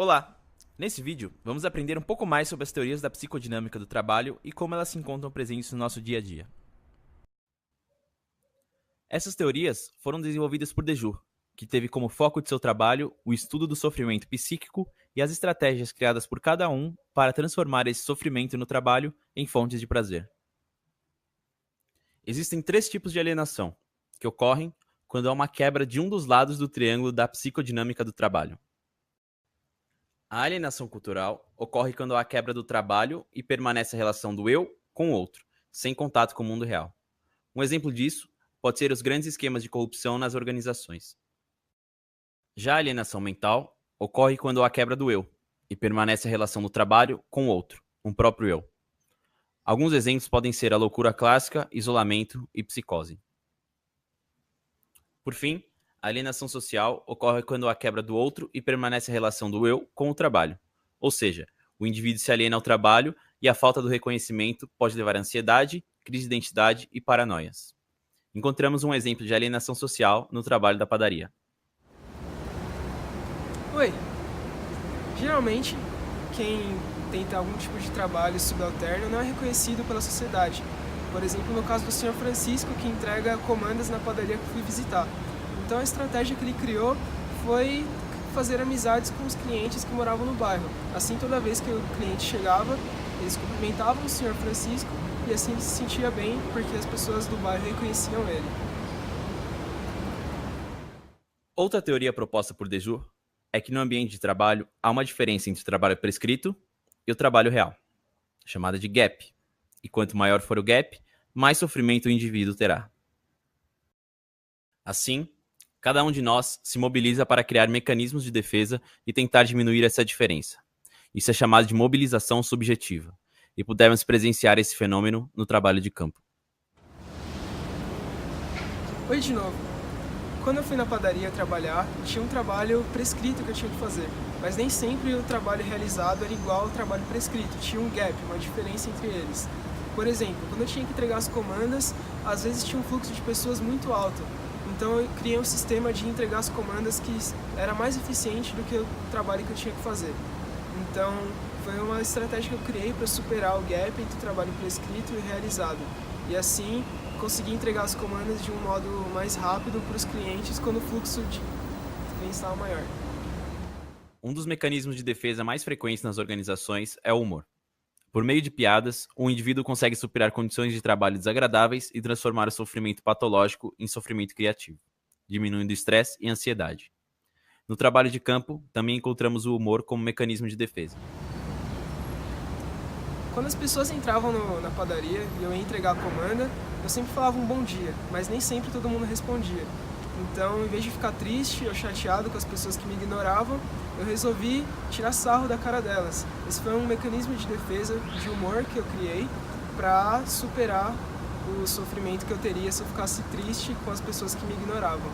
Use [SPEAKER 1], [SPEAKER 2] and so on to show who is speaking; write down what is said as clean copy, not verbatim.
[SPEAKER 1] Olá! Nesse vídeo, vamos aprender um pouco mais sobre as teorias da psicodinâmica do trabalho e como elas se encontram presentes no nosso dia a dia. Essas teorias foram desenvolvidas por Dejur, que teve como foco de seu trabalho o estudo do sofrimento psíquico e as estratégias criadas por cada um para transformar esse sofrimento no trabalho em fontes de prazer. Existem 3 tipos de alienação, que ocorrem quando há uma quebra de um dos lados do triângulo da psicodinâmica do trabalho. A alienação cultural ocorre quando há a quebra do trabalho e permanece a relação do eu com o outro, sem contato com o mundo real. Um exemplo disso pode ser os grandes esquemas de corrupção nas organizações. Já a alienação mental ocorre quando há a quebra do eu e permanece a relação do trabalho com o outro, um próprio eu. Alguns exemplos podem ser a loucura clássica, isolamento e psicose. Por fim, a alienação social ocorre quando há a quebra do outro e permanece a relação do eu com o trabalho. Ou seja, o indivíduo se aliena ao trabalho e a falta do reconhecimento pode levar a ansiedade, crise de identidade e paranoias. Encontramos um exemplo de alienação social no trabalho da padaria.
[SPEAKER 2] Oi. Geralmente, quem tenta algum tipo de trabalho subalterno não é reconhecido pela sociedade. Por exemplo, no caso do Sr. Francisco, que entrega comandas na padaria que fui visitar. Então a estratégia que ele criou foi fazer amizades com os clientes que moravam no bairro. Assim, toda vez que o cliente chegava, eles cumprimentavam o Sr. Francisco e assim ele se sentia bem porque as pessoas do bairro reconheciam ele.
[SPEAKER 1] Outra teoria proposta por Dejur é que no ambiente de trabalho há uma diferença entre o trabalho prescrito e o trabalho real, chamada de gap. E quanto maior for o gap, mais sofrimento o indivíduo terá. Assim, cada um de nós se mobiliza para criar mecanismos de defesa e tentar diminuir essa diferença. Isso é chamado de mobilização subjetiva, e pudemos presenciar esse fenômeno no trabalho de campo.
[SPEAKER 2] Oi de novo. Quando eu fui na padaria trabalhar, tinha um trabalho prescrito que eu tinha que fazer, mas nem sempre o trabalho realizado era igual ao trabalho prescrito, tinha um gap, uma diferença entre eles. Por exemplo, quando eu tinha que entregar as comandas, às vezes tinha um fluxo de pessoas muito alto, então eu criei um sistema de entregar as comandas que era mais eficiente do que o trabalho que eu tinha que fazer. Então, foi uma estratégia que eu criei para superar o gap entre o trabalho prescrito e realizado. E assim, conseguir entregar as comandas de um modo mais rápido para os clientes quando o fluxo de clientes estava maior.
[SPEAKER 1] Um dos mecanismos de defesa mais frequentes nas organizações é o humor. Por meio de piadas, o indivíduo consegue superar condições de trabalho desagradáveis e transformar o sofrimento patológico em sofrimento criativo, diminuindo o estresse e a ansiedade. No trabalho de campo, também encontramos o humor como mecanismo de defesa.
[SPEAKER 2] Quando as pessoas entravam na padaria e eu ia entregar a comanda, eu sempre falava um bom dia, mas nem sempre todo mundo respondia. Então, em vez de ficar triste ou chateado com as pessoas que me ignoravam, eu resolvi tirar sarro da cara delas. Esse foi um mecanismo de defesa, de humor que eu criei para superar o sofrimento que eu teria se eu ficasse triste com as pessoas que me ignoravam.